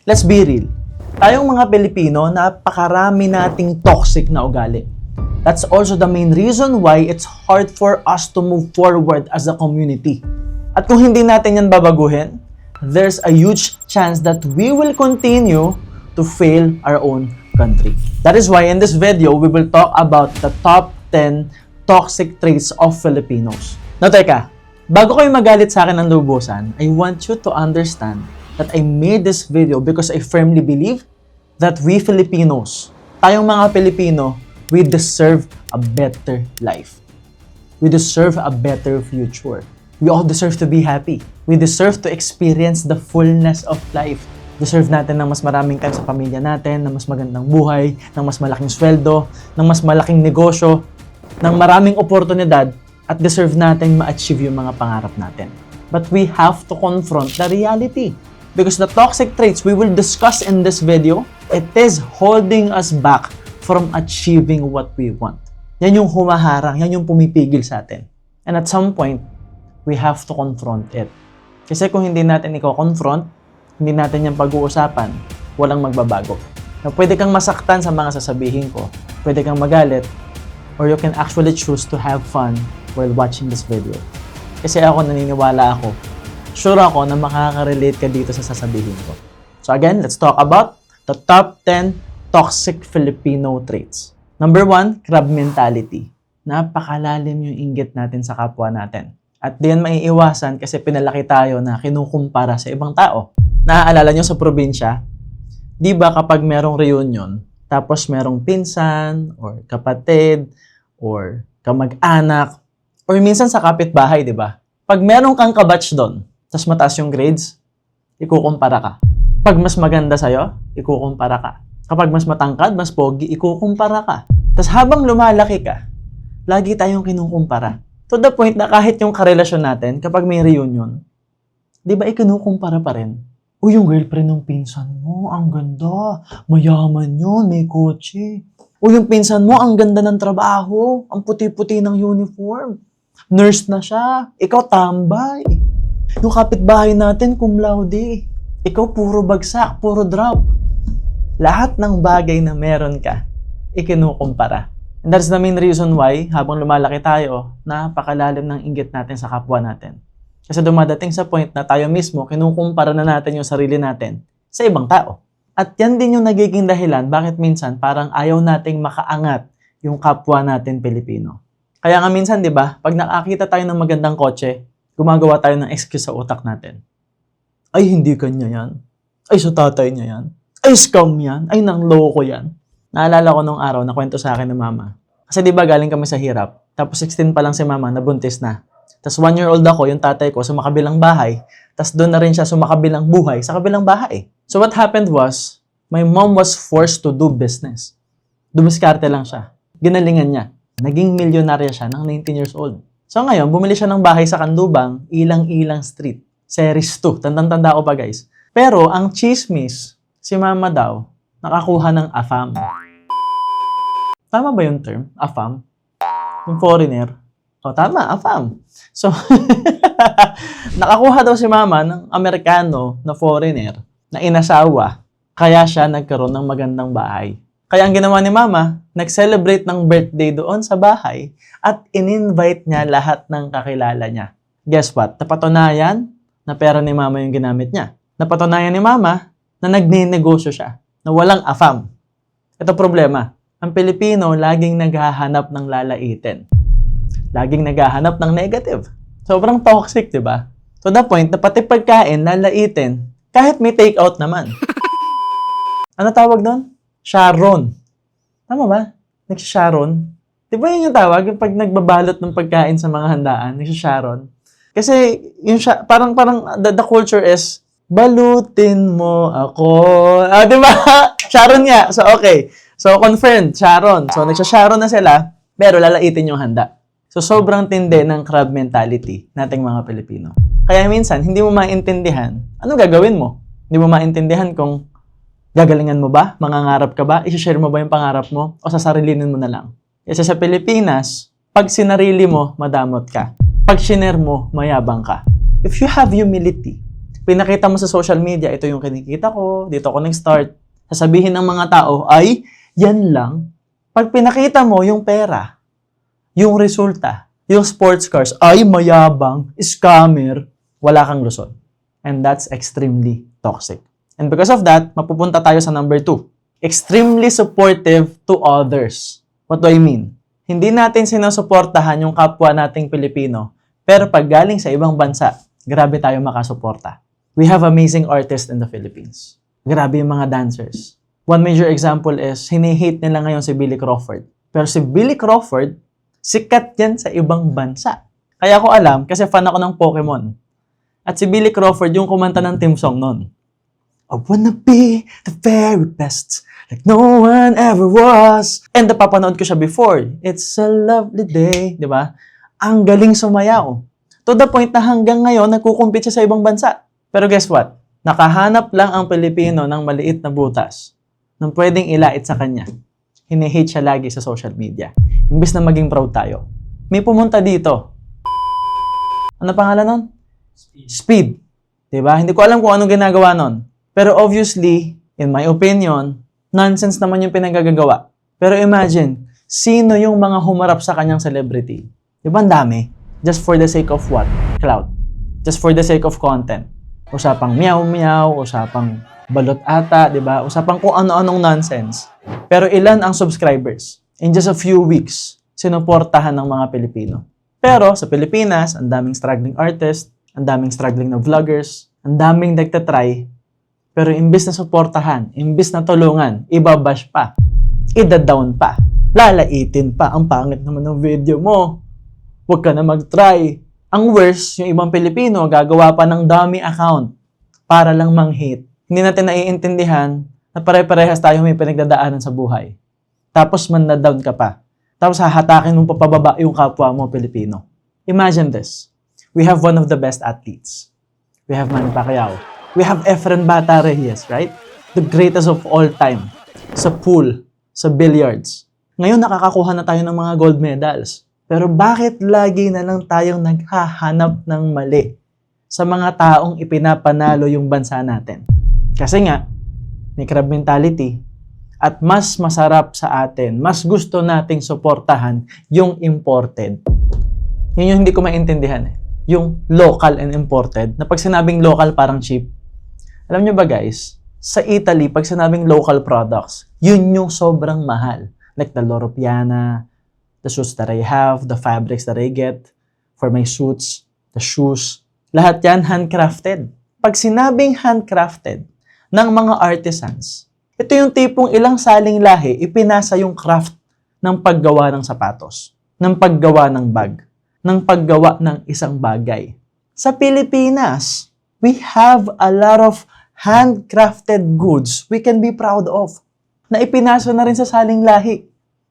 Let's be real. Tayong mga Pilipino, napakarami nating toxic na ugali. That's also the main reason why it's hard for us to move forward as a community. At kung hindi natin yan babaguhin, there's a huge chance that we will continue to fail our own country. That is why in this video, we will talk about the top 10 toxic traits of Filipinos. Now, teka, bago kayo magalit sa akin ng lubusan, I want you to understand that I made this video because I firmly believe that we Filipinos, tayong mga Pilipino, we deserve a better life. We deserve a better future. We all deserve to be happy. We deserve to experience the fullness of life. Deserve natin ng mas maraming time sa pamilya natin, ng mas magandang buhay, ng mas malaking sweldo, ng mas malaking negosyo, ng maraming oportunidad, at deserve natin ma-achieve yung mga pangarap natin. But we have to confront the reality. Because the toxic traits we will discuss in this video, it is holding us back from achieving what we want. Yan yung humaharang, yan yung pumipigil sa atin. And at some point, we have to confront it. Kasi kung hindi natin i-confront, hindi natin yung pag-uusapan, walang magbabago. Na pwede kang masaktan sa mga sasabihin ko, pwede kang magalit, or you can actually choose to have fun while watching this video. Kasi ako, naniniwala ako, sure ako na makaka-relate ka dito sa sasabihin ko. So again, let's talk about the top 10 toxic Filipino traits. Number 1, crab mentality. Napakalalim yung inggit natin sa kapwa natin. At diyan maiiwasan kasi pinalaki tayo na kinukumpara sa ibang tao. Naaalala nyo sa probinsya, di ba kapag merong reunion, tapos merong pinsan, or kapatid, or kamag-anak, or minsan sa kapitbahay, di ba? Pag merong kang kabatch doon, tas mataas yung grades, ikukumpara ka. Pag mas maganda sa'yo, ikukumpara ka. Kapag mas matangkad, mas pogi, ikukumpara ka. Tas habang lumalaki ka, lagi tayong kinukumpara. To the point na kahit yung karelasyon natin, kapag may reunion, di ba ikinukumpara pa rin? Uy, yung girlfriend ng pinsan mo, ang ganda. Mayaman yun, may kotse. Uy, yung pinsan mo, ang ganda ng trabaho. Ang puti-puti ng uniform. Nurse na siya. Ikaw tambay. Yung kapitbahay natin, cum laude. Ikaw puro bagsak, puro drop. Lahat ng bagay na meron ka, ikinukumpara. And that's the main reason why, habang lumalaki tayo, napakalalim ng inggit natin sa kapwa natin. Kasi dumadating sa point na tayo mismo, kinukumpara na natin yung sarili natin sa ibang tao. At yan din yung nagiging dahilan bakit minsan parang ayaw nating makaangat yung kapwa natin Pilipino. Kaya nga minsan, di ba, pag nakakita tayo ng magandang kotse, gumagawa tayo ng excuse sa utak natin. Ay, hindi kanya yan. Ay, sa tatay niya yan. Ay, scam yan. Ay, nangloko yan. Naalala ko nung araw na kwento sa akin ng mama. Kasi di ba galing kami sa hirap, tapos 16 pa lang si mama, nabuntis na. Tapos 1-year-old ako, yung tatay ko, sumakabilang bahay. Tapos doon na rin siya sumakabilang buhay sa kabilang bahay. So what happened was, my mom was forced to do business. Dumiskarte lang siya. Ginalingan niya. Naging milyonarya siya ng 19 years old. So ngayon, bumili siya ng bahay sa Kanlubang, Ilang-Ilang Street. Series 2. Tandang-tanda ko pa guys. Pero ang chismis, si mama daw, nakakuha ng AFAM. Tama ba yung term? AFAM? Yung foreigner? O tama, AFAM. So, nakakuha daw si mama ng Amerikano na foreigner na inasawa. Kaya siya nagkaroon ng magandang bahay. Kaya ang ginawa ni mama, nag-celebrate ng birthday doon sa bahay at in-invite niya lahat ng kakilala niya. Guess what? Napatunayan na pera ni mama yung ginamit niya. Napatunayan ni mama na nagninegosyo siya, na walang AFAM. Ito problema. Ang Pilipino laging naghahanap ng lalaitin. Laging naghahanap ng negative. Sobrang toxic, di ba? To the point na pati pagkain, lalaitin, kahit may take-out naman. Ano tawag doon? Sharon. Tama ba? Nagsisharon. Di ba yun yung tawag? Pag nagbabalot ng pagkain sa mga handaan, nagsisharon. Kasi, yung parang the culture is, balutin mo ako. Ah, di ba? Sharon nga. So, okay. So, confirmed. Sharon. So, nagsisharon na sila, pero lalaitin yung handa. So, sobrang tindi ng crab mentality nating mga Pilipino. Kaya minsan, hindi mo maintindihan, ano gagawin mo? Hindi mo maintindihan kung gagalingan mo ba? Mangangarap ka ba? I-share mo ba yung pangarap mo? O sasarilinin mo na lang? Kasi sa Pilipinas, pag sinarili mo, madamot ka. Pag shiner mo, mayabang ka. If you have humility, Pinakita mo sa social media, ito yung kinikita ko, dito ako nag-start. Sasabihin ng mga tao ay, yan lang. Pag pinakita mo yung pera, yung resulta, yung sports cars, ay mayabang, scammer, wala kang lusot. And that's extremely toxic. And because of that, mapupunta tayo sa number 2. Extremely supportive to others. What do I mean? Hindi natin sinusuportahan yung kapwa nating Pilipino, pero pag galing sa ibang bansa, grabe tayo makasuporta. We have amazing artists in the Philippines. Grabe yung mga dancers. One major example is, hini-hate nila ngayon si Billy Crawford. Pero si Billy Crawford, sikat yan sa ibang bansa. Kaya ko alam, kasi fan ako ng Pokemon. At si Billy Crawford yung kumanta ng theme song nun. I wanna be the very best, like no one ever was. And napapanood ko siya before. It's a lovely day, di ba? Ang galing sumayaw. To the point na hanggang ngayon, nagkukumpit siya sa ibang bansa. Pero guess what? Nakahanap lang ang Pilipino ng maliit na butas nang pwedeng ilait sa kanya. Hini-hate siya lagi sa social media. Imbis na maging proud tayo. May pumunta dito. Ano pangalan nun? Speed. Diba? Hindi ko alam kung anong ginagawa nun. Pero obviously, in my opinion, nonsense naman yung pinagagagawa. Pero imagine, sino yung mga humarap sa kanyang celebrity? Diba ang dami? Just for the sake of what? Clout. Just for the sake of content. Usapang meow-meow, usapang balot ata, diba? Usapang kung ano-anong nonsense. Pero ilan ang subscribers? In just a few weeks, sinuportahan ng mga Pilipino. Pero sa Pilipinas, ang daming struggling artists, ang daming struggling na vloggers, ang daming nagtatry. Pero imbis na suportahan, imbis na tulungan, ibabash pa, ida-down pa, lalaitin pa. Ang pangit naman ng video mo. Huwag ka na mag-try. Ang worst, yung ibang Pilipino, gagawa pa ng dummy account para lang mang-hate. Hindi natin naiintindihan na pare-parehas tayo may pinagdadaanan sa buhay. Tapos man-down ka pa. Tapos hahatakin mong papababa yung kapwa mo Pilipino. Imagine this. We have one of the best athletes. We have Manny Pacquiao. We have Efren Bata Reyes, right? The greatest of all time. Sa pool, sa billiards. Ngayon nakakakuha na tayo ng mga gold medals. Pero bakit lagi na lang tayong naghahanap ng mali sa mga taong ipinapanalo yung bansa natin? Kasi nga, may crab mentality. At mas masarap sa atin, mas gusto nating suportahan yung imported. Yun yung hindi ko maintindihan eh. Yung local and imported, na pag sinabing local parang cheap. Alam nyo ba guys, sa Italy, pag sinabing local products, yun yung sobrang mahal. Like the Loro Piana, the suits that I have, the fabrics that I get for my suits, the shoes, lahat yan handcrafted. Pag sinabing handcrafted ng mga artisans, ito yung tipong ilang saling lahi, ipinasa yung craft ng paggawa ng sapatos, ng paggawa ng bag, ng paggawa ng isang bagay. Sa Pilipinas, we have a lot of handcrafted goods we can be proud of, na ipinasa na rin sa saling lahi.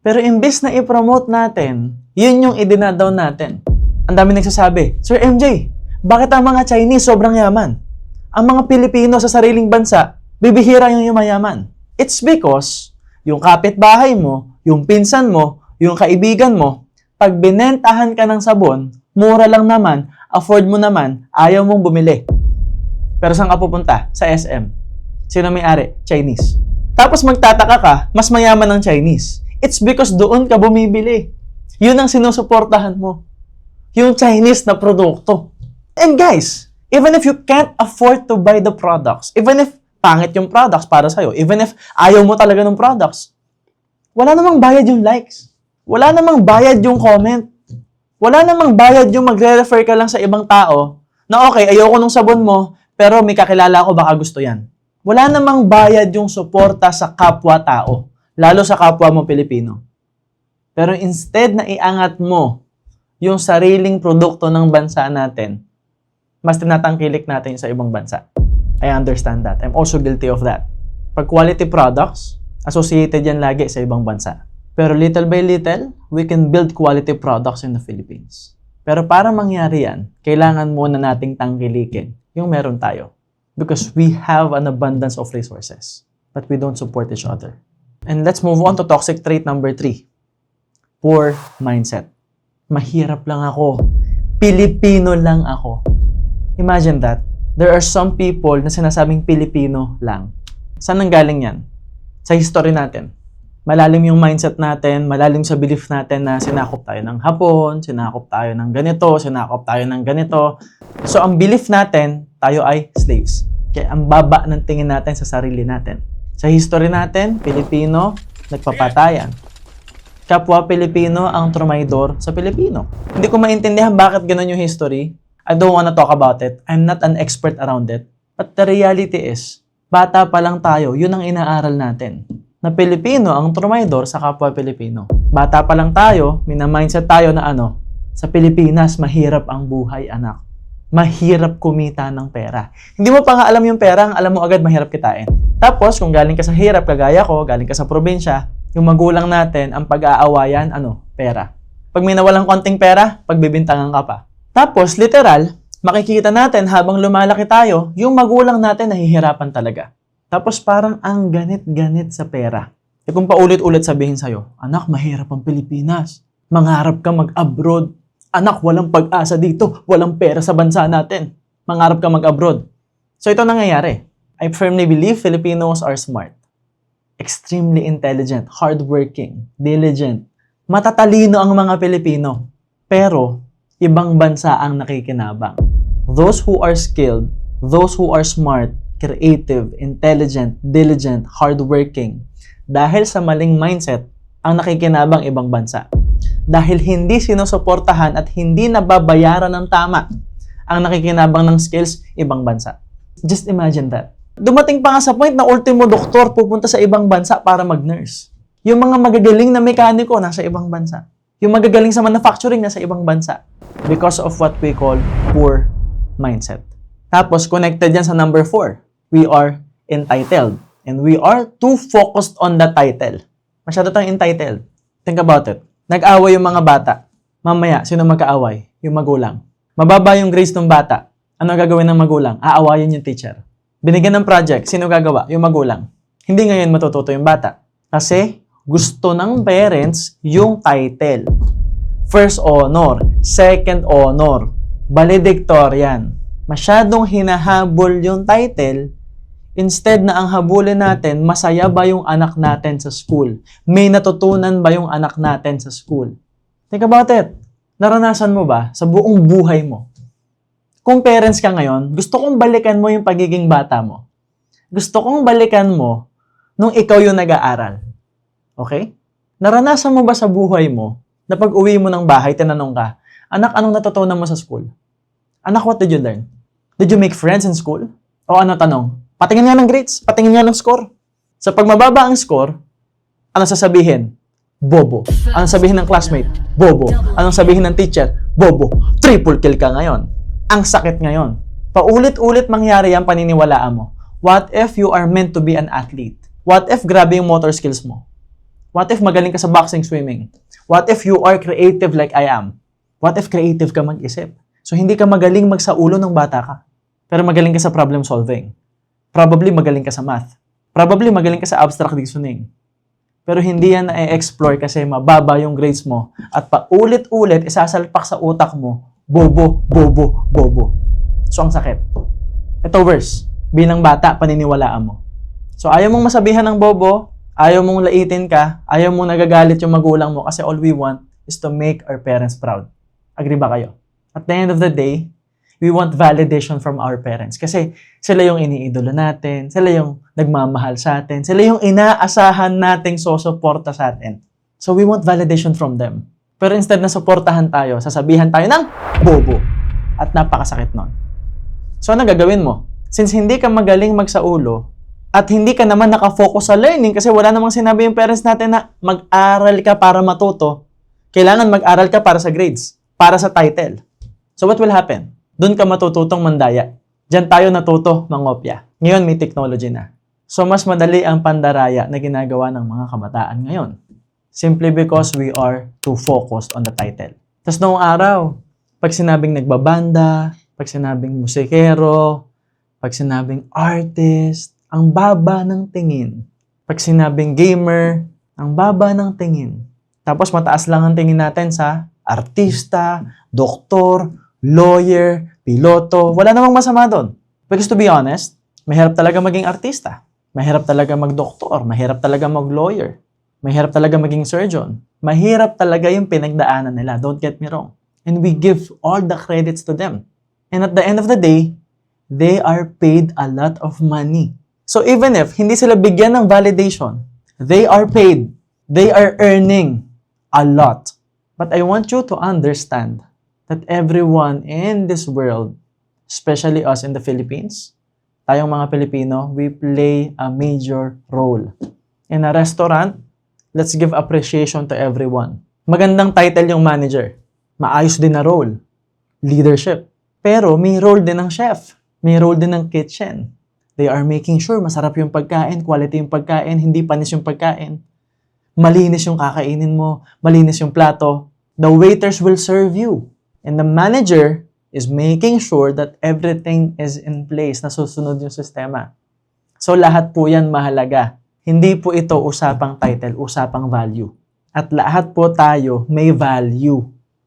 Pero imbes na i-promote natin, yun yung idinadown natin. Ang dami nagsasabi, Sir MJ, bakit ang mga Chinese sobrang yaman? Ang mga Pilipino sa sariling bansa, bibihira yung yumayaman. It's because yung kapitbahay mo, yung pinsan mo, yung kaibigan mo, pag binentahan ka ng sabon, mura lang naman, afford mo naman, ayaw mong bumili. Pero saan ka pupunta? Sa SM. Sino may-ari? Chinese. Tapos magtataka ka, mas mayaman ng Chinese. It's because doon ka bumibili. Yun ang sinusuportahan mo. Yung Chinese na produkto. And guys, even if you can't afford to buy the products, even if pangit yung products para sa'yo, even if ayaw mo talaga ng products, wala namang bayad yung likes. Wala namang bayad yung comment. Wala namang bayad yung magre-refer ka lang sa ibang tao na okay, ayoko nung sabon mo, pero may kakilala ko baka gusto yan. Wala namang bayad yung suporta sa kapwa-tao, lalo sa kapwa mo Pilipino. Pero instead na iangat mo yung sariling produkto ng bansa natin, mas tinatangkilik natin sa ibang bansa. I understand that. I'm also guilty of that. Pag quality products, associated yan lagi sa ibang bansa. Pero little by little, we can build quality products in the Philippines. Pero para mangyari yan, kailangan muna nating tangkilikin yung meron tayo. Because we have an abundance of resources, but we don't support each other. And let's move on to toxic trait number 3. Poor mindset. Mahirap lang ako. Pilipino lang ako. Imagine that. There are some people na sinasabing Pilipino lang. Saan nanggaling yan? Sa history natin. Malalim yung mindset natin, malalim sa belief natin na sinakop tayo ng Hapon, sinakop tayo ng ganito, sinakop tayo ng ganito. So, ang belief natin, tayo ay slaves. Kaya ang baba ng tingin natin sa sarili natin. Sa history natin, Pilipino, nagpapatayan. Kapwa Pilipino ang trumaydor sa Pilipino. Hindi ko maintindihan bakit ganun yung history. I don't wanna talk about it. I'm not an expert around it. But the reality is, bata pa lang tayo, yun ang inaaral natin. Na Pilipino ang trumaydor sa kapwa Pilipino. Bata pa lang tayo, mina-mindset tayo na sa Pilipinas, mahirap ang buhay, anak. Mahirap kumita ng pera. Hindi mo pa nga alam yung pera, ang alam mo agad mahirap kitain. Tapos, kung galing ka sa hirap, kagaya ko, galing ka sa probinsya, yung magulang natin, ang pag-aawayan, pera. Pag may nawalang konting pera, pagbibintangan ka pa. Tapos, literal, makikita natin habang lumalaki tayo, yung magulang natin nahihirapan talaga. Tapos parang ang ganit-ganit sa pera. E kung paulit-ulit sabihin sa'yo, anak, mahirap ang Pilipinas. Mangarap ka mag-abroad. Anak, walang pag-asa dito. Walang pera sa bansa natin. Mangarap ka mag-abroad. So ito nangyayari. I firmly believe Filipinos are smart. Extremely intelligent, hardworking, diligent. Matatalino ang mga Pilipino. Pero, ibang bansa ang nakikinabang. Those who are skilled, those who are smart, creative, intelligent, diligent, hardworking. Dahil sa maling mindset, ang nakikinabang ibang bansa. Dahil hindi sinusuportahan at hindi nababayaran ng tama ang nakikinabang ng skills, ibang bansa. Just imagine that. Dumating pa nga sa point na ultimo doktor pupunta sa ibang bansa para mag-nurse. Yung mga magagaling na mekaniko nasa ibang bansa. Yung magagaling sa manufacturing nasa ibang bansa. Because of what we call poor mindset. Tapos, connected yan sa number 4. We are entitled. And we are too focused on the title. Masyado tayong entitled. Think about it. Nag-away yung mga bata. Mamaya, sino magkaaway? Yung magulang. Mababa yung grades ng bata. Ano gagawin ng magulang? Aawayin yung teacher. Binigyan ng project. Sino gagawa? Yung magulang. Hindi ngayon matututo yung bata. Kasi gusto ng parents yung title. First honor, second honor, valedictorian. Masyadong hinahabol yung title, instead na ang habulin natin, masaya ba yung anak natin sa school? May natutunan ba yung anak natin sa school? Think about it. Naranasan mo ba sa buong buhay mo? Kung parents ka ngayon, gusto kong balikan mo yung pagiging bata mo. Gusto kong balikan mo nung ikaw yung nag-aaral. Okay? Naranasan mo ba sa buhay mo na pag uwi mo ng bahay, tinanong ka, anak, anong natutunan mo sa school? Anak, what did you learn? Did you make friends in school? O ano tanong? Patingin nga ng grades, patingin nga ng score. Sa pag mababa ang score, ano sasabihin? Bobo. Anong sabihin ng classmate? Bobo. Anong sabihin ng teacher? Bobo. Triple kill ka ngayon. Ang sakit ngayon. Paulit-ulit mangyari ang paniniwalaan mo. What if you are meant to be an athlete? What if grabe yung motor skills mo? What if magaling ka sa boxing, swimming? What if you are creative like I am? What if creative ka mag-isip? So hindi ka magaling magsaulo ng bata ka. Pero magaling ka sa problem solving. Probably magaling ka sa math. Probably magaling ka sa abstract reasoning. Pero hindi yan na-explore kasi mababa yung grades mo at paulit-ulit isasalpak sa utak mo, bobo, bobo, bobo. So ang sakit. Ito worse. Bilang bata, paniniwalaan mo. So ayaw mong masabihan ng bobo, ayaw mong laitin ka, ayaw mong nagagalit yung magulang mo kasi all we want is to make our parents proud. Agree ba kayo? At the end of the day, we want validation from our parents. Kasi sila yung iniidolo natin, sila yung nagmamahal sa atin, sila yung inaasahan nating susuporta sa atin. So we want validation from them. Pero instead na suportahan tayo, sasabihan tayo ng bobo. At napakasakit nun. So ano gagawin mo? Since hindi ka magaling magsaulo, at hindi ka naman nakafocus sa learning kasi wala namang sinabi yung parents natin na mag-aral ka para matuto, kailangan mag-aral ka para sa grades, para sa title. So what will happen? Doon ka matututong mandaya. Diyan tayo natuto mangopya. Ngayon may technology na. So mas madali ang pandaraya na ginagawa ng mga kabataan ngayon. Simply because we are too focused on the title. Tapos noong araw, pag sinabing nagbabanda, pag sinabing musikero, pag sinabing artist, ang baba ng tingin. Pag sinabing gamer, ang baba ng tingin. Tapos mataas lang ang tingin natin sa artista, doktor, lawyer, piloto, wala namang masama doon. Because to be honest, mahirap talaga maging artista. Mahirap talaga mag-doktor. Mahirap talaga mag-lawyer. Mahirap talaga maging surgeon. Mahirap talaga yung pinagdaanan nila. Don't get me wrong. And we give all the credits to them. And at the end of the day, they are paid a lot of money. So even if hindi sila bigyan ng validation, they are paid. They are earning a lot. But I want you to understand that everyone in this world, especially us in the Philippines, tayong mga Pilipino, we play a major role. In a restaurant, let's give appreciation to everyone. Magandang title yung manager. Maayos din na role. Leadership. Pero may role din ng chef. May role din ng kitchen. They are making sure masarap yung pagkain, quality yung pagkain, hindi panis yung pagkain. Malinis yung kakainin mo, malinis yung plato. The waiters will serve you. And the manager is making sure that everything is in place, na susunod yung sistema. So lahat po yan mahalaga. Hindi po ito usapang title, usapang value. At lahat po tayo may value.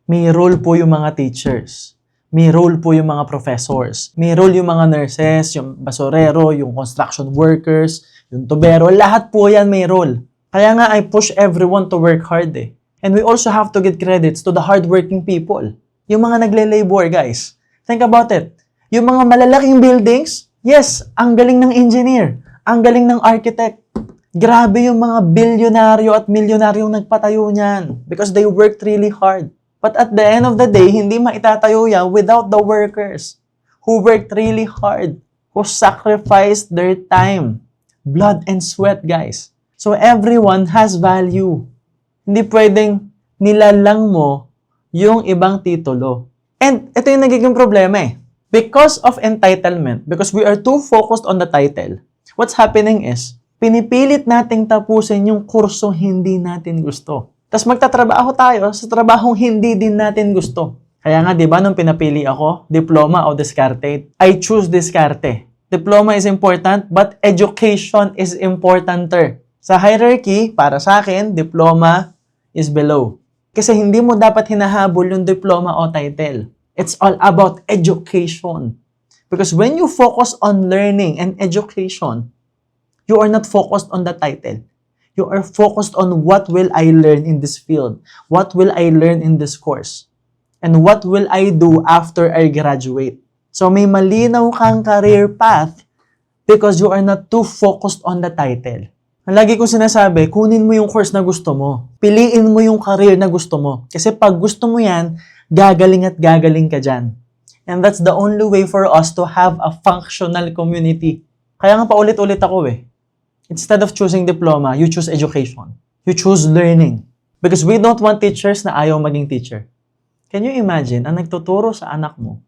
May role po yung mga teachers. May role po yung mga professors. May role yung mga nurses, yung basurero, yung construction workers, yung tubero. Lahat po yan may role. Kaya nga I push everyone to work hard eh. And we also have to give credits to the hardworking people. Yung mga nagle-labor, guys. Think about it. Yung mga malalaking buildings, yes, ang galing ng engineer. Ang galing ng architect. Grabe yung mga bilyonaryo at milyonaryong nagpatayo niyan because they worked really hard. But at the end of the day, hindi maitatayo yan without the workers who worked really hard, who sacrificed their time, blood and sweat, guys. So everyone has value. Hindi pwedeng nilalang mo yung ibang titulo. And ito yung nagiging problema eh. Because of entitlement, because we are too focused on the title, what's happening is, pinipilit nating tapusin yung kursong hindi natin gusto. Tapos magtatrabaho tayo sa trabahong hindi din natin gusto. Kaya nga, di ba, nung pinapili ako, diploma o diskarte, I choose diskarte. Diploma is important, but education is importanter. Sa hierarchy, para sa akin, diploma is below. Kasi hindi mo dapat hinahabol yung diploma o title. It's all about education. Because when you focus on learning and education, you are not focused on the title. You are focused on what will I learn in this field? What will I learn in this course? And what will I do after I graduate? So may malinaw kang career path because you are not too focused on the title. Lagi kong sinasabi, kunin mo yung course na gusto mo. Piliin mo yung career na gusto mo. Kasi pag gusto mo yan, gagaling at gagaling ka dyan. And that's the only way for us to have a functional community. Kaya nga paulit-ulit ako eh. Instead of choosing diploma, you choose education. You choose learning. Because we don't want teachers na ayaw maging teacher. Can you imagine, ang nagtuturo sa anak mo,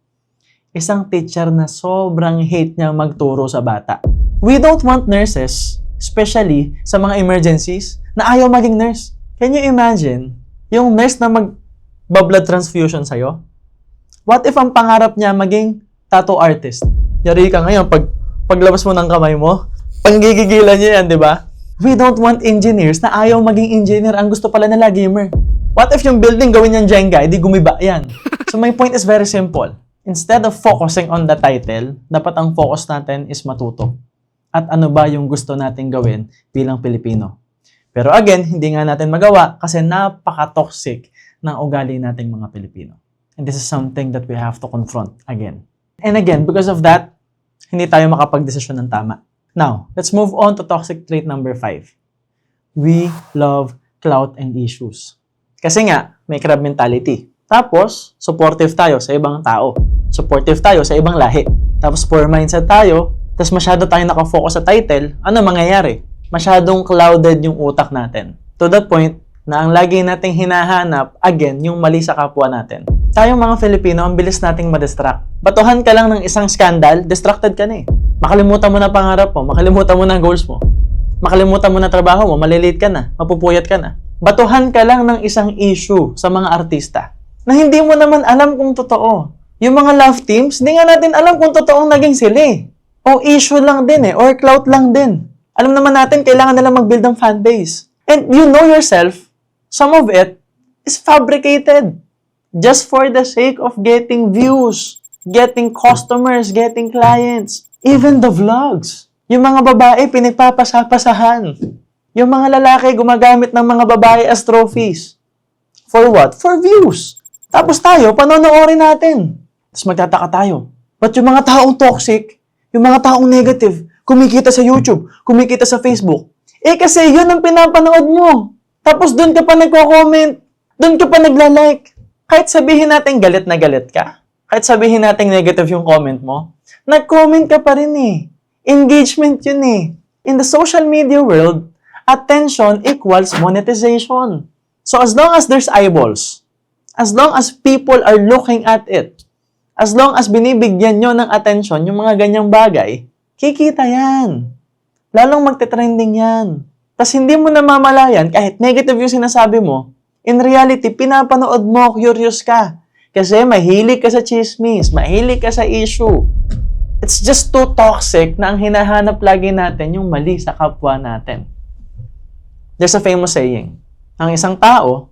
isang teacher na sobrang hate niya magturo sa bata. We don't want nurses, especially sa mga emergencies, na ayaw maging nurse. Can you imagine, yung nurse na mag-blood transfusion sa'yo? What if ang pangarap niya maging tattoo artist? Yari ka ngayon, paglabas mo ng kamay mo, panggigigilan niya yan, di ba? We don't want engineers na ayaw maging engineer. Ang gusto pala nila, gamer. What if yung building gawin niyang Jenga, edi gumiba yan? So my point is very simple. Instead of focusing on the title, dapat ang focus natin is matuto. At ano ba yung gusto natin gawin bilang Pilipino? Pero again, hindi nga natin magawa kasi napaka-toxic ng ugali nating mga Pilipino. And this is something that we have to confront again. And again, because of that, hindi tayo makapag-desisyon ng tama. Now, let's move on to toxic trait number 5. We love clout and issues. Kasi nga, may crab mentality. Tapos, supportive tayo sa ibang tao. Supportive tayo sa ibang lahi. Tapos, poor mindset tayo. Tapos, masyado tayo nakafocus sa title. Ano mangyayari? Masyadong clouded yung utak natin. To the point na ang lagi nating hinahanap, again, yung mali sa kapwa natin. Tayong mga Filipino, ang bilis nating madistract. Batuhan ka lang ng isang scandal, distracted ka na eh. Makalimutan mo na pangarap mo, makalimutan mo na goals mo. Makalimutan mo na trabaho mo, malilate ka na, mapupuyat ka na. Batuhan ka lang ng isang issue sa mga artista na hindi mo naman alam kung totoo. Yung mga love teams, hindi nga natin alam kung totoong naging sila eh. O issue lang din eh, or clout lang din. Alam naman natin, kailangan nila mag-build ng fanbase. And you know yourself, some of it is fabricated just for the sake of getting views. getting customers, getting clients, even the vlogs. Yung mga babae, pinagpapasapasahan. Yung mga lalaki, gumagamit ng mga babae as trophies. For what? For views. Tapos tayo, panonoorin natin. Tapos magtataka tayo. But yung mga taong toxic, yung mga taong negative, kumikita sa YouTube, kumikita sa Facebook, kasi yun ang pinapanood mo. Tapos doon ka pa nagko-comment, doon ka pa nagla-like. Kahit sabihin natin galit na galit ka, kahit sabihin natin negative yung comment mo, nag-comment ka pa rin eh. Engagement yun eh. In the social media world, attention equals monetization. So as long as there's eyeballs, as long as people are looking at it, as long as binibigyan nyo ng attention yung mga ganyang bagay, kikita yan. Lalong magte-trending yan. Tapos hindi mo namamalayan, kahit negative yung sinasabi mo, in reality, pinapanood mo, curious ka. Kasi mahilig ka sa chismis, mahilig ka sa issue. It's just too toxic na ang hinahanap lagi natin yung mali sa kapwa natin. There's a famous saying, ang isang tao,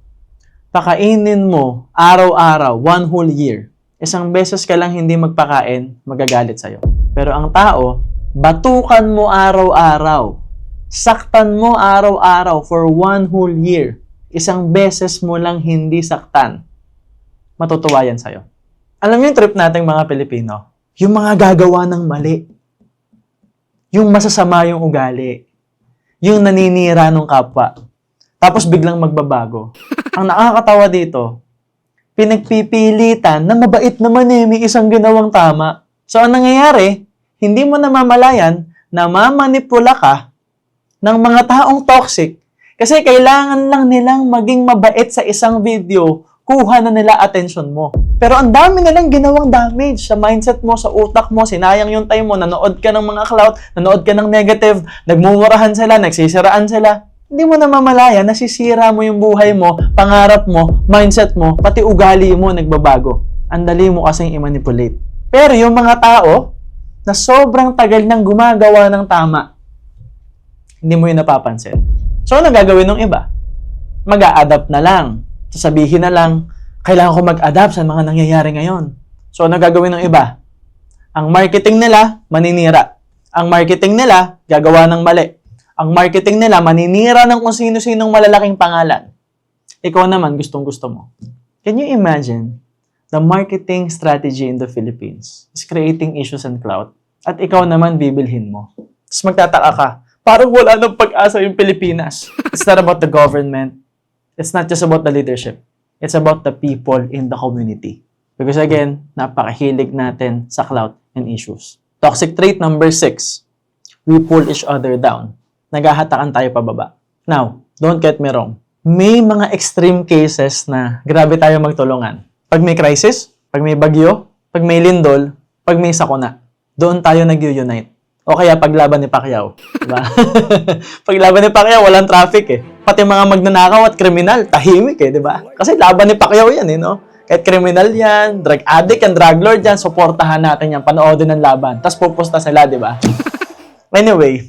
pakainin mo araw-araw, one whole year. Isang beses ka lang hindi magpakain, magagalit sa'yo. Pero ang tao, batukan mo araw-araw. Saktan mo araw-araw for one whole year. Isang beses mo lang hindi saktan. Matutuwa yan sa'yo. Alam niyo yung trip nating mga Pilipino? Yung mga gagawa ng mali. Yung masasama yung ugali. Yung naninira ng kapwa. Tapos biglang magbabago. Ang nakakatawa dito, pinagpipilitan na mabait naman may isang ginawang tama. So, ang nangyayari, hindi mo namamalayan na mamanipula ka ng mga taong toxic kasi kailangan lang nilang maging mabait sa isang video, kuha na nila attention mo. Pero ang dami nilang ginawang damage sa mindset mo, sa utak mo, sinayang yung time mo, nanood ka ng mga clout, nanood ka ng negative, nagmumurahan sila, nagsisiraan sila. Hindi mo namamalayan, nasisira mo yung buhay mo, pangarap mo, mindset mo, pati ugali mo nagbabago. Ang dali mo kasing i-manipulate. Pero yung mga tao na sobrang tagal nang gumagawa ng tama, hindi mo yun napapansin. So, ano gagawin ng iba? Mag-a-adapt na lang. Sasabihin na lang, kailangan ko mag-adapt sa mga nangyayari ngayon. So, ano gagawin ng iba? Ang marketing nila, maninira. Ang marketing nila, gagawa ng mali. Ang marketing nila, maninira ng kung sino-sinong malalaking pangalan. Ikaw naman, gustong-gusto mo. Can you imagine the marketing strategy in the Philippines is creating issues and clout, at ikaw naman bibilhin mo? Tapos magtataka ka, parang wala nang pag-asa yung Pilipinas. It's not about the government. It's not just about the leadership. It's about the people in the community. Because again, napakahilig natin sa clout and issues. Toxic trait number 6. We pull each other down. Naghahatakan tayo pababa. Now, don't get me wrong. May mga extreme cases na grabe tayo magtulungan. Pag may crisis, pag may bagyo, pag may lindol, pag may sakuna, doon tayo nag-unite. O kaya paglaban ni Pacquiao. Diba? Paglaban ni Pacquiao, walang traffic eh. Pati mga magnanakaw at kriminal, tahimik eh, di ba? Kasi laban ni Pacquiao yan eh, no? Kahit kriminal yan, drug addict yan, drug lord yan, suportahan natin yan, panoodin ng laban. Tapos pupusta sila, di ba? Anyway,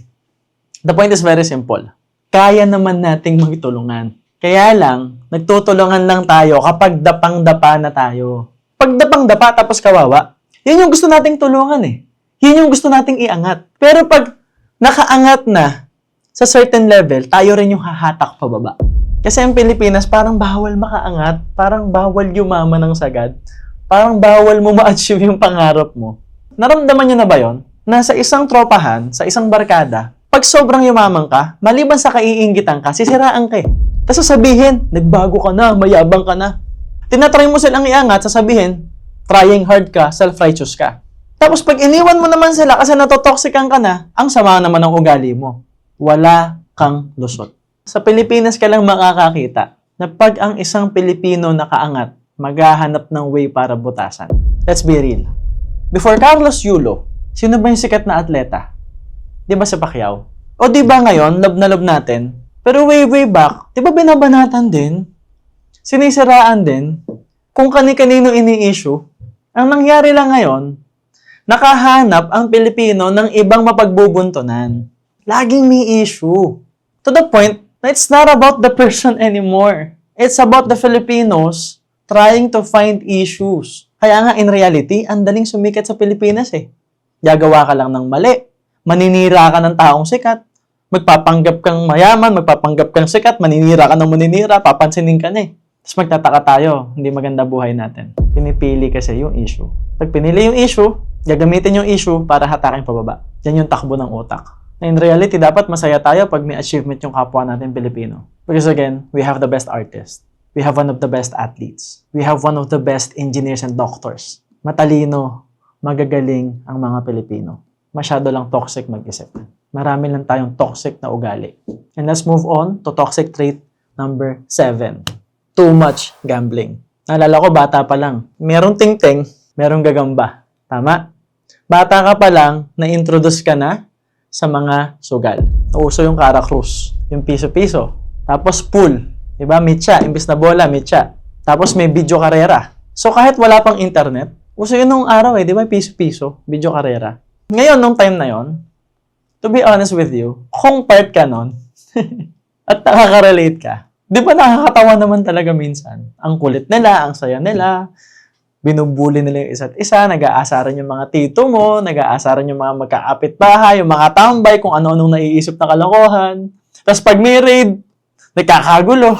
the point is very simple. Kaya naman nating magtulungan. Kaya lang, nagtutulungan lang tayo kapag dapang-dapa na tayo. Pag dapang-dapa tapos kawawa, yun yung gusto nating tulungan eh. Yun yung gusto nating iangat. Pero pag nakaangat na sa certain level, tayo rin yung hahatak pababa. Kasi ang Pilipinas, parang bawal makaangat, parang bawal yumaman ng sagad, parang bawal mo ma-achieve yung pangarap mo. Naramdaman nyo na ba yun? Na sa isang tropahan, sa isang barkada, pag sobrang yumaman ka, maliban sa kaiinggitan ka, sisiraan ka eh. Tapos sasabihin, nagbago ka na, mayabang ka na. Tinatry mo silang iangat, sasabihin, trying hard ka, self-righteous ka. Tapos pag iniwan mo naman sila kasi natotoxican ka na, ang sama naman ng ugali mo. Wala kang lusot. Sa Pilipinas ka lang makakakita na pag ang isang Pilipino nakaangat, maghahanap ng way para butasan. Let's be real. Before Carlos Yulo, sino ba yung sikat na atleta? Di ba si Pacquiao? O di ba ngayon, love na love natin? Pero way back, di ba binabanatan din? Sinisiraan din? Kung kani-kanino ini-issue? Ang nangyari lang ngayon, nakahanap ang Pilipino ng ibang mapagbubuntunan. Laging may issue. To the point na it's not about the person anymore. It's about the Filipinos trying to find issues. Kaya nga, in reality, ang daling sumikat sa Pilipinas eh. Gagawa ka lang ng mali. Maninira ka ng taong sikat. Magpapanggap kang mayaman, magpapanggap kang sikat, maninira ka ng maninira, papansinin ka na eh. Tapos magtataka tayo, hindi maganda buhay natin. Pinipili kasi yung issue. Pag pinili yung issue, gagamitin yung issue para hatakin pababa. Yan yung takbo ng utak. In reality, dapat masaya tayo pag may achievement yung kapwa natin Pilipino. Because again, we have the best artists. We have one of the best athletes. We have one of the best engineers and doctors. Matalino, magagaling ang mga Pilipino. Masyado lang toxic mag-isip. Marami lang tayong toxic na ugali. And let's move on to toxic trait number 7. Too much gambling. Naalala ko, bata pa lang. Merong ting-ting, merong gagamba. Tama? Bata ka pa lang, na-introduce ka na sa mga sugal. Uso yung Cara Cruz, yung piso-piso. Tapos pool, diba? Mitya, imbis na bola, mitya. Tapos may video karera. So kahit wala pang internet, uso yun nung araw eh, di ba? Piso-piso, video karera. Ngayon, nung time na yon, to be honest with you, kung part ka nun, at nakaka-relate ka, di ba nakakatawa naman talaga minsan? Ang kulit nila, ang saya nila, binubuli nila yung isa't isa, nag-aasaran yung mga tito mo, nag-aasaran yung mga magkaapit-bahay, yung mga tambay, kung ano-anong naiisip na kalokohan. Tapos pag may raid, nagkakagulo.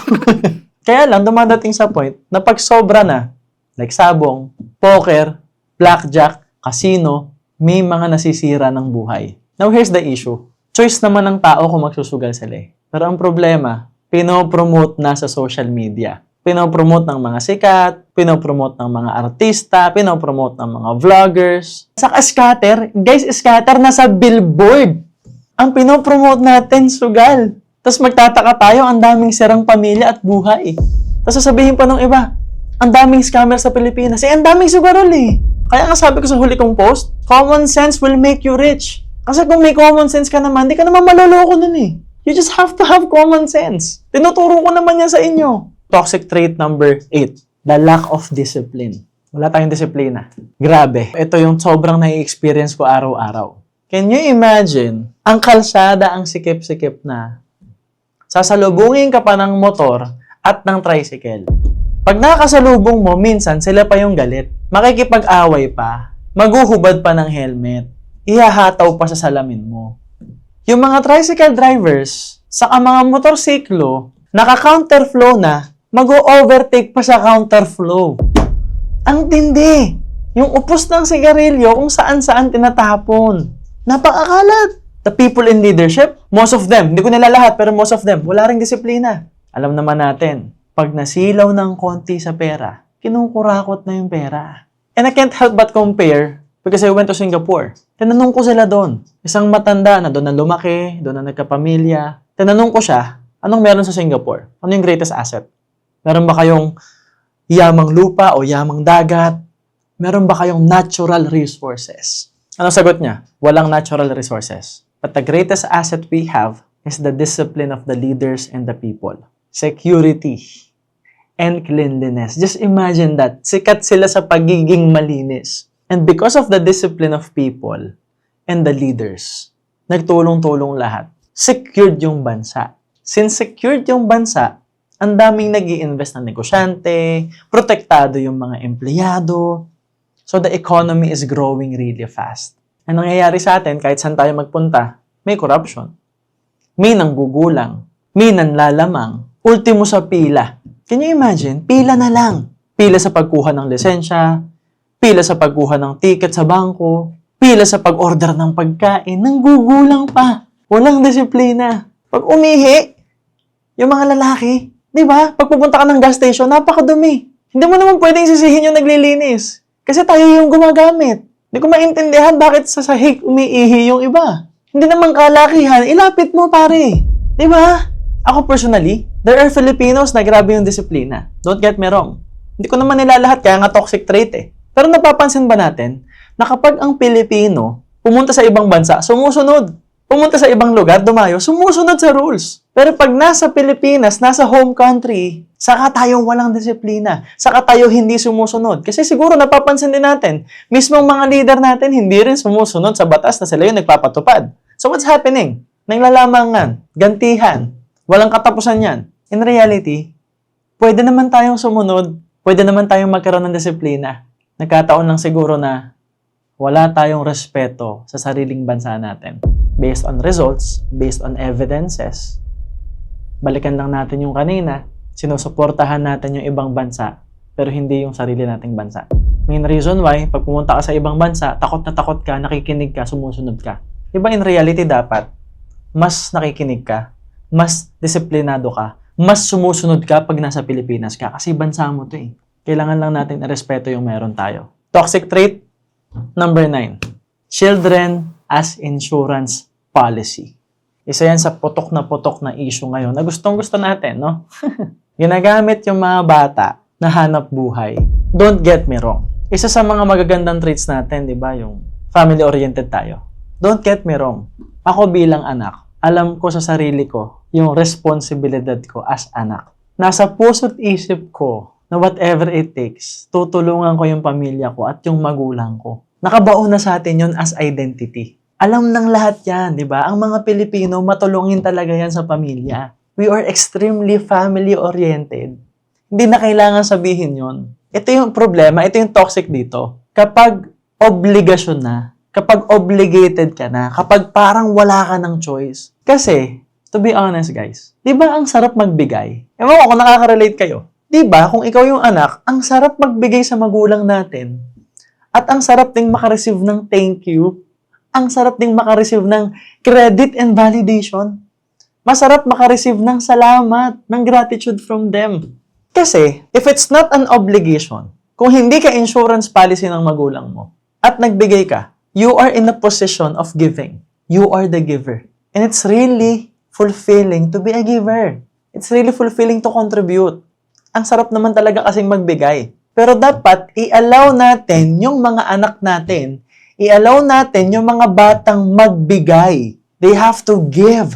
Kaya lang, dumadating sa point na pag sobra na, like sabong, poker, blackjack, casino, may mga nasisira ng buhay. Now, here's the issue. Choice naman ng tao kung magsusugal sila eh. Pero ang problema, pinopromote na sa social media. Pinopromote ng mga sikat, pinopromote ng mga artista, pinopromote ng mga vloggers. Saka scatter, guys, scatter na sa billboard. Ang pinopromote natin, sugal. Tapos magtataka tayo, ang daming sirang pamilya at buhay. Tapos sasabihin pa ng iba, ang daming scammer sa Pilipinas. Eh, ang daming sugarol eh. Kaya nga sabi ko sa huli kong post, common sense will make you rich. Kasi kung may common sense ka naman, di ka naman maloloko nun eh. You just have to have common sense. Tinuturo ko naman yan sa inyo. Toxic trait number 8, the lack of discipline. Wala tayong disiplina. Grabe. Ito yung sobrang nai-experience ko araw-araw. Can you imagine, ang kalsada ang sikip-sikip na. Sasalubungin ka pa ng motor at ng tricycle. Pag nakasalubong mo, minsan sila pa yung galit. Makikipag-away pa. Maghuhubad pa ng helmet. Ihahataw pa sa salamin mo. Yung mga tricycle drivers, saka mga motorsiklo, naka-counterflow na, mag-overtake pa sa counterflow. Ang tindi! Yung upos ng sigarilyo kung saan-saan tinatapon. Napakakalat! The people in leadership, most of them, hindi ko nila lahat, pero most of them, wala ring disiplina. Alam naman natin, pag nasilaw ng konti sa pera, kinukurakot na yung pera. And I can't help but compare because I went to Singapore. Tinanong ko sila doon. Isang matanda na doon na lumaki, doon na nagkapamilya. Tinanong ko siya, anong meron sa Singapore? Ano yung greatest asset? Meron ba kayong yamang lupa o yamang dagat? Meron ba kayong natural resources? Ano sagot niya? Walang natural resources. But the greatest asset we have is the discipline of the leaders and the people. Security and cleanliness. Just imagine that. Sikat sila sa pagiging malinis. And because of the discipline of people and the leaders, nagtulong-tulong lahat. Secured yung bansa. Since secured yung bansa, ang daming nag-i-invest na negosyante, protektado yung mga empleyado. So the economy is growing really fast. Ang nangyayari sa atin, kahit saan tayo magpunta, may corruption. May nanggugulang. May nanlalamang. Ultimo sa pila. Can you imagine? Pila na lang. Pila sa pagkuha ng lisensya, pila sa pagkuha ng ticket sa bangko, pila sa pag-order ng pagkain, nanggugulang pa. Walang disiplina. Pag umihi, yung mga lalaki, di ba? Pag pupunta ka ng gas station, napakadumi. Hindi mo naman pwedeng sisihin yung naglilinis. Kasi tayo yung gumagamit. Hindi ko maintindihan bakit sa sahig umiihi yung iba. Hindi naman kalakihan, ilapit mo pare. Di ba? Ako personally, there are Filipinos na grabe yung disiplina. Don't get me wrong. Hindi ko naman nila lahat, kaya nga toxic trait eh. Pero napapansin ba natin na kapag ang Pilipino pumunta sa ibang bansa, sumusunod. Pumunta sa ibang lugar, dumayo, sumusunod sa rules. Pero pag nasa Pilipinas, nasa home country, saka tayo walang disiplina. Saka tayo hindi sumusunod. Kasi siguro napapansin din natin, mismong mga leader natin hindi rin sumusunod sa batas na sila yung nagpapatupad. So what's happening? Naglalamangan, gantihan, walang katapusan yan. In reality, pwede naman tayong sumunod, pwede naman tayong magkaroon ng disiplina. Nagkataon lang siguro na wala tayong respeto sa sariling bansa natin. Based on results, based on evidences, balikan lang natin yung kanina, sinusuportahan natin yung ibang bansa, pero hindi yung sarili nating bansa. Main reason why, pag pumunta ka sa ibang bansa, takot na takot ka, nakikinig ka, sumusunod ka. Diba in reality dapat, mas nakikinig ka, mas disiplinado ka, mas sumusunod ka pag nasa Pilipinas ka, kasi bansa mo to eh. Kailangan lang natin irespeto yung meron tayo. Toxic trait, number 9. Children as insurance policy. Isa yan sa putok na issue ngayon na gustong-gusto natin, no? Ginagamit yung mga bata na hanap buhay. Don't get me wrong. Isa sa mga magagandang traits natin, di ba, yung family-oriented tayo. Don't get me wrong. Ako bilang anak, alam ko sa sarili ko yung responsibilidad ko as anak. Nasa puso't isip ko na whatever it takes, tutulungan ko yung pamilya ko at yung magulang ko. Nakabaon na sa atin yun as identity. Alam ng lahat yan, di ba? Ang mga Pilipino, matulungin talaga yan sa pamilya. We are extremely family-oriented. Hindi na kailangan sabihin yun. Ito yung problema, ito yung toxic dito. Kapag obligasyon na, kapag obligated ka na, kapag parang wala ka ng choice. Kasi, to be honest guys, di ba ang sarap magbigay? Ewan ko kung nakaka-relate kayo. Di ba, kung ikaw yung anak, ang sarap magbigay sa magulang natin. At ang sarap ding makareceive ng thank you. Ang sarap ding makareceive ng credit and validation. Masarap makareceive ng salamat, ng gratitude from them. Kasi, if it's not an obligation, kung hindi ka insurance policy ng magulang mo, at nagbigay ka, you are in a position of giving. You are the giver. And it's really fulfilling to be a giver. It's really fulfilling to contribute. Ang sarap naman talaga kasing magbigay. Pero dapat, i-allow natin yung mga anak natin, i-allow natin yung mga batang magbigay. They have to give.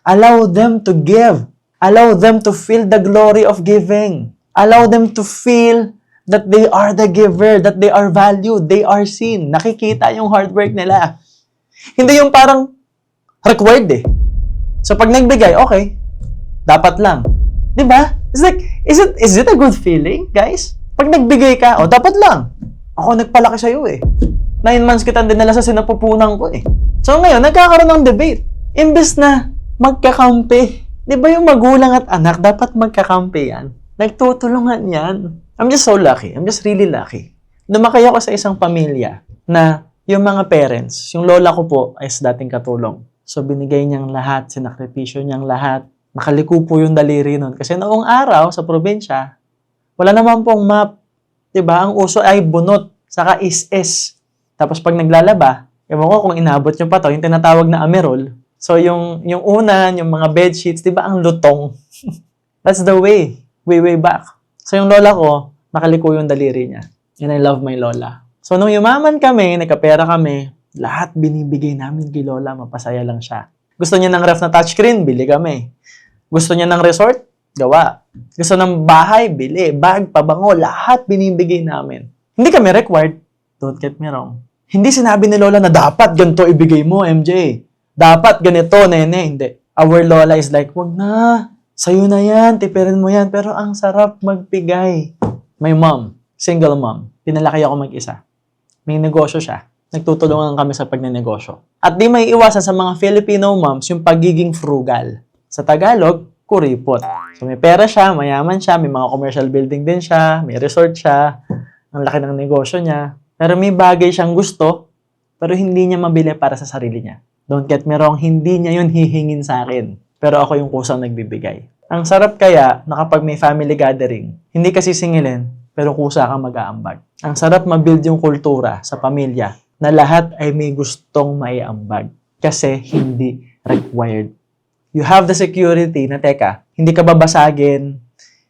Allow them to give. Allow them to feel the glory of giving. Allow them to feel that they are the giver, that they are valued, they are seen. Nakikita yung hard work nila. Hindi yung parang required eh. So pag nagbigay, okay, dapat lang. Diba? It's like, is it a good feeling, guys? Pag nagbigay ka, dapat lang. Ako nagpalaki sa'yo eh. 9 months kita dinala sa sinapupunan ko eh. So ngayon, nagkakaroon ng debate. Imbes na magkakampi. Di ba yung magulang at anak, dapat magkakampi yan? Nagtutulungan yan. I'm just so lucky. I'm just really lucky. Lumaki ako sa isang pamilya na yung mga parents, yung lola ko po ay dating katulong. So binigay niyang lahat, sinakripisyo niyang lahat. Nakaliko po yung daliri nun. Kasi noong araw sa probinsya, wala naman pong map. Diba? Ang uso ay bunot, saka is. Tapos pag naglalaba, ewan ko kung inabot nyo pa to, yung tinatawag na amerol. So yung unan, yung mga bed sheets, diba ang lutong? That's the way back. So yung lola ko, nakaliko yung daliri niya. And I love my lola. So nung yumaman kami, nagkapera kami, lahat binibigay namin kay lola, mapasaya lang siya. Gusto niya ng ref na touchscreen, bili kami. Gusto niya ng resort, gawa. Gusto ng bahay, bili. Bag, pabango, lahat binibigay namin. Hindi kami required. Don't get me wrong. Hindi sinabi ni Lola na dapat ganito ibigay mo, MJ. Dapat ganito, nene. Hindi. Our Lola is like, wag na. Sa'yo na yan. Tipirin mo yan. Pero ang sarap magbigay. My mom, single mom. Pinalaki ako mag-isa. May negosyo siya. Nagtutulungan kami sa pagnenegosyo. At di may iwasan sa mga Filipino moms yung pagiging frugal. Sa Tagalog, kuripot. So may pera siya, mayaman siya, may mga commercial building din siya, may resort siya, ang laki ng negosyo niya. Pero may bagay siyang gusto, pero hindi niya mabili para sa sarili niya. Don't get me wrong, hindi niya yun hihingin sa akin. Pero ako yung kusang nagbibigay. Ang sarap kaya na kapag may family gathering, hindi ka sisingilin, pero kusa kang mag-aambag. Ang sarap mabuild yung kultura sa pamilya na lahat ay may gustong maiambag. Kasi hindi required. You have the security na teka, hindi ka babasagin,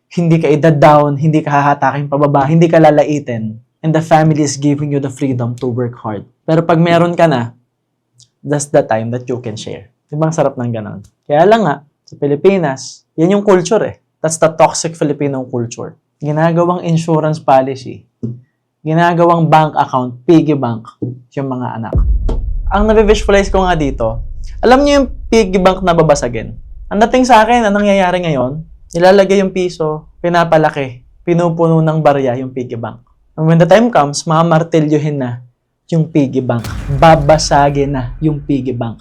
hindi ka i-down, hindi ka hahatakin pababa, hindi ka lalaitin. And the family is giving you the freedom to work hard. Pero pag meron ka na, that's the time that you can share. Diba ang sarap ng ganon? Kaya lang nga, sa Pilipinas, yan yung culture eh. That's the toxic Filipino culture. Ginagawang insurance policy, ginagawang bank account, piggy bank, yung mga anak. Ang nabivisualize ko nga dito, alam niyo yung piggy bank na babasagin? Ang dating sa akin, anong nangyayari ngayon? Nilalagay yung piso, pinapalaki, pinupuno ng barya yung piggy bank. And when the time comes, mamamartilyuhin na yung piggy bank. Babasagin na yung piggy bank.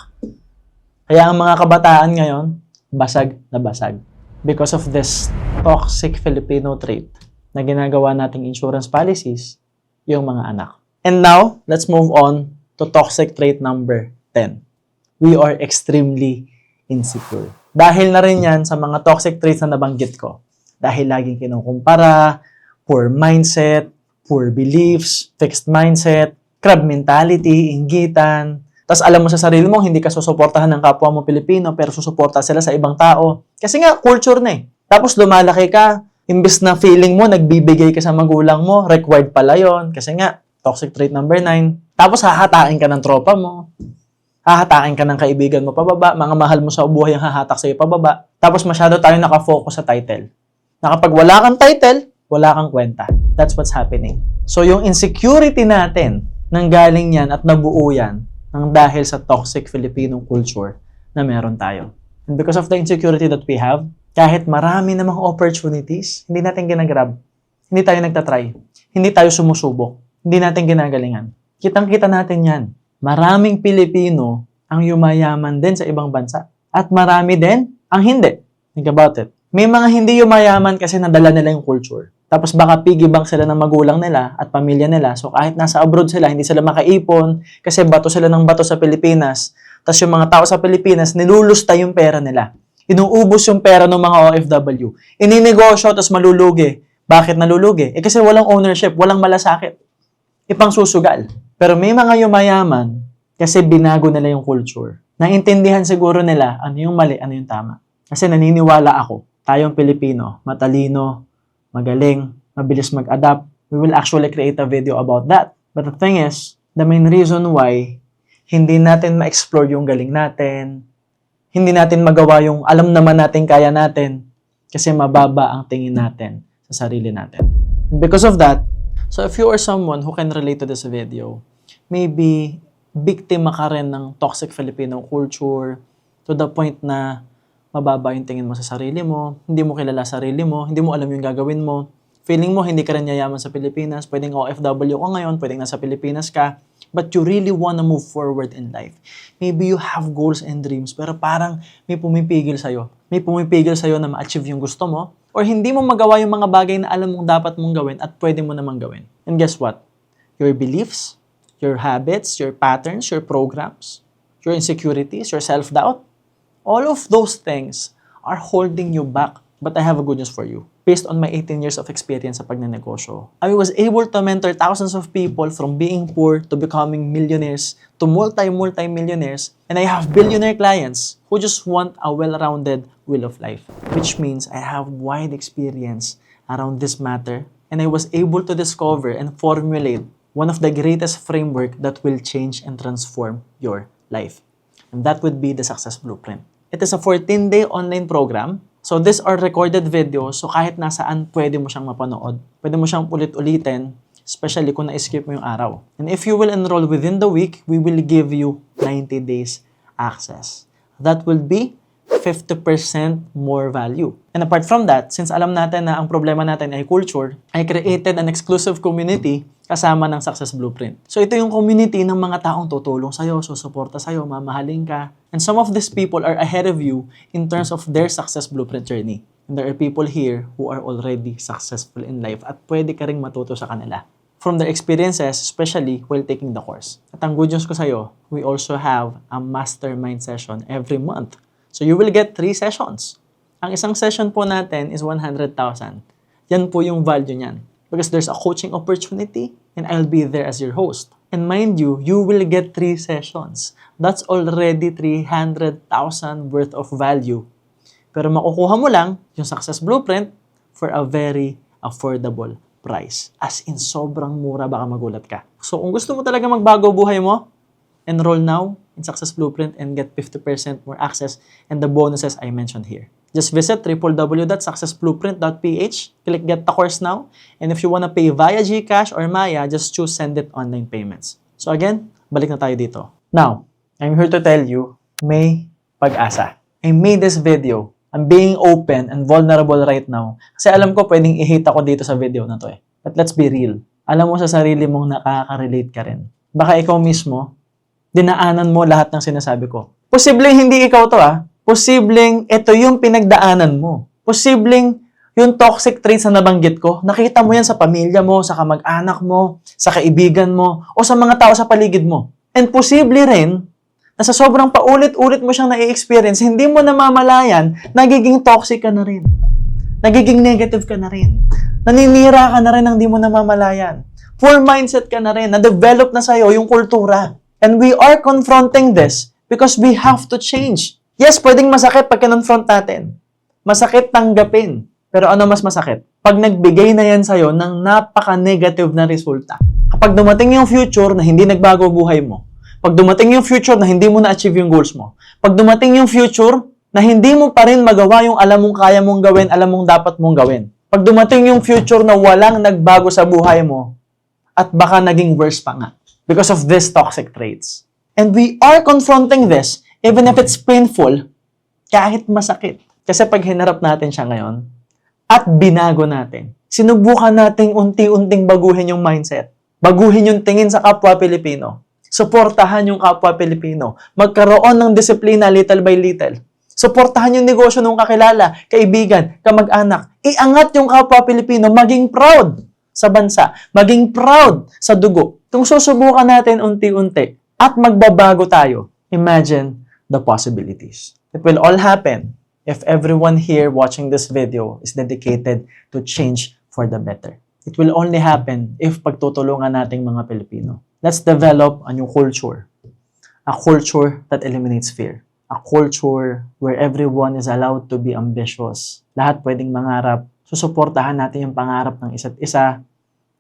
Kaya ang mga kabataan ngayon, basag na basag. Because of this toxic Filipino trait na ginagawa nating insurance policies, yung mga anak. And now, let's move on to toxic trait number 10. We are extremely insecure. Dahil na rin yan sa mga toxic traits na nabanggit ko. Dahil laging kinukumpara, poor mindset, poor beliefs, fixed mindset, crab mentality, inggitan. Tapos alam mo sa sarili mo, hindi ka susuportahan ng kapwa mo Pilipino, pero susuporta sila sa ibang tao. Kasi nga, culture na eh. Tapos lumalaki ka, imbes na feeling mo, nagbibigay ka sa magulang mo, required pala yon. Kasi nga, toxic trait number 9. Tapos hahatain ka ng tropa mo. Hahatain ka ng kaibigan mo pababa. Mga mahal mo sa buhay ang hahatak sa'yo pababa. Tapos masyado tayo nakafocus sa title. Na kapag wala kang title, wala kang kwenta. That's what's happening. So yung insecurity natin, nanggaling yan at nabuo yan nang dahil sa toxic Filipino culture na meron tayo. And because of the insecurity that we have, kahit marami namang opportunities, hindi natin ginagrab. Hindi tayo nagtatry. Hindi tayo sumusubok. Hindi natin ginagalingan. Kitang-kita natin yan. Maraming Pilipino ang yumayaman din sa ibang bansa. At marami din ang hindi. Think about it. May mga hindi yumayaman kasi nadala nila yung culture. Tapos baka piggy bank sila ng magulang nila at pamilya nila. So kahit nasa abroad sila, hindi sila makaipon kasi bato sila ng bato sa Pilipinas. Tapos yung mga tao sa Pilipinas, nilulusta yung pera nila. Inuubos yung pera ng mga OFW. Ininegosyo, tapos malulugi. Bakit nalulugi? Kasi walang ownership, walang malasakit. Ipang susugal. Pero may mga yumayaman kasi binago nila yung culture. Naintindihan siguro nila ano yung mali, ano yung tama. Kasi naniniwala ako, tayong Pilipino, matalino, magaling, mabilis mag-adapt. We will actually create a video about that. But the thing is, the main reason why hindi natin ma-explore yung galing natin, hindi natin magawa yung alam naman natin kaya natin, kasi mababa ang tingin natin sa sarili natin. And because of that, so if you are someone who can relate to this video, maybe biktima ka rin ng toxic Filipino culture to the point na mababa yung tingin mo sa sarili mo, hindi mo kilala sarili mo, hindi mo alam yung gagawin mo, feeling mo hindi ka rin yayaman sa Pilipinas, pwedeng OFW ka ngayon, pwedeng nasa Pilipinas ka, but you really wanna move forward in life. Maybe you have goals and dreams, pero parang may pumipigil sa'yo. May pumipigil sa'yo na ma-achieve yung gusto mo, or hindi mo magawa yung mga bagay na alam mong dapat mong gawin at pwede mo namang gawin. And guess what? Your beliefs, your habits, your patterns, your programs, your insecurities, your self-doubt, all of those things are holding you back. But I have a good news for you. Based on my 18 years of experience sa pagnenegosyo, I was able to mentor thousands of people from being poor to becoming millionaires to multi-millionaires. And I have billionaire clients who just want a well-rounded will of life. Which means I have wide experience around this matter. And I was able to discover and formulate one of the greatest framework that will change and transform your life. And that would be the Success Blueprint. It is a 14-day online program. So these are recorded videos. So kahit nasaan, pwede mo siyang mapanood. Pwede mo siyang ulit-ulitin, especially kung na-skip mo yung araw. And if you will enroll within the week, we will give you 90 days access. That will be 50% more value. And apart from that, since alam natin na ang problema natin ay culture, I created an exclusive community kasama ng Success Blueprint. So ito yung community ng mga taong tutulong sa'yo, susuporta sa'yo, mamahalin ka. And some of these people are ahead of you in terms of their Success Blueprint journey. And there are people here who are already successful in life at pwede ka ring matuto sa kanila from their experiences, especially while taking the course. At ang good news ko sa'yo, we also have a mastermind session every month. So you will get 3 sessions. Ang isang session po natin is 100,000. Yan po yung value niyan. Because there's a coaching opportunity and I'll be there as your host. And mind you, you will get 3 sessions. That's already 300,000 worth of value. Pero makukuha mo lang yung Success Blueprint for a very affordable price. As in, sobrang mura, baka magulat ka. So kung gusto mo talaga magbago buhay mo, enroll now in Success Blueprint and get 50% more access and the bonuses I mentioned here. Just visit www.successblueprint.ph, click Get the Course Now, and if you wanna pay via GCash or Maya, just choose Send It Online Payments. So again, balik na tayo dito. Now, I'm here to tell you, may pag-asa. I made this video. I'm being open and vulnerable right now. Kasi alam ko pwedeng i-hate ako dito sa video na to eh. But let's be real. alam mo sa sarili mong nakaka-relate ka rin. Baka ikaw mismo, dinaanan mo lahat ng sinasabi ko. Posibleng hindi ikaw to Posibleng ito yung pinagdaanan mo. Posibleng yung toxic traits na nabanggit ko, nakita mo yan sa pamilya mo, sa kamag-anak mo, sa kaibigan mo, o sa mga tao sa paligid mo. And posible rin, na sa sobrang paulit-ulit mo siyang na-experience, hindi mo namamalayan, nagiging toxic ka na rin. Nagiging negative ka na rin. Naninira ka na rin ng di mo namamalayan. Poor mindset ka na rin. Na-develop na sa'yo yung kultura. And we are confronting this because we have to change. Yes, pwedeng masakit pag kinonfront natin. Masakit tanggapin. Pero ano mas masakit? Pag nagbigay na yan sa'yo ng napaka-negative na resulta. Kapag dumating yung future na hindi nagbago buhay mo, pag dumating yung future na hindi mo na-achieve yung goals mo, pag dumating yung future na hindi mo pa rin magawa yung alam mong kaya mong gawin, alam mong dapat mong gawin. Pag dumating yung future na walang nagbago sa buhay mo, at baka naging worse pa nga because of these toxic traits. And we are confronting this, even if it's painful, kahit masakit. Kasi pag hinarap natin siya ngayon, at binago natin, sinubukan nating unti-unting baguhin yung mindset, baguhin yung tingin sa kapwa Pilipino, suportahan yung kapwa Pilipino, magkaroon ng disiplina little by little, suportahan yung negosyo ng kakilala, kaibigan, kamag-anak, iangat yung kapwa Pilipino, maging proud sa bansa, maging proud sa dugo. Kung susubukan natin unti-unti at magbabago tayo, imagine the possibilities. It will all happen if everyone here watching this video is dedicated to change for the better. It will only happen if pagtutulungan nating mga Pilipino. Let's develop a new culture. A culture that eliminates fear. A culture where everyone is allowed to be ambitious. Lahat pwedeng mangarap. Susuportahan natin yung pangarap ng isa't isa,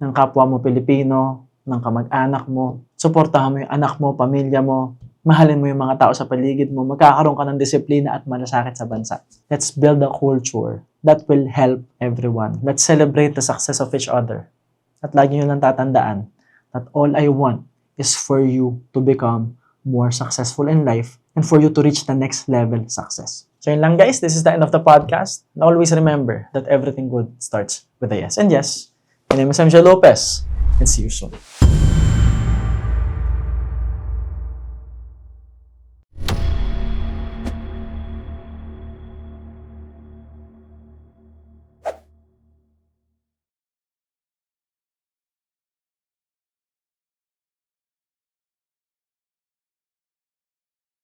ng kapwa mo Pilipino, ng kamag-anak mo. Suportahan mo yung anak mo, pamilya mo. Mahalin mo yung mga tao sa paligid mo. Magkakaroon ka ng disiplina at malasakit sa bansa. Let's build a culture that will help everyone. Let's celebrate the success of each other. At lagi nyo lang tatandaan that all I want is for you to become more successful in life and for you to reach the next level success. So yun lang guys, this is the end of the podcast. And always remember that everything good starts with a yes. And yes, my name is MJ Lopez and see you soon.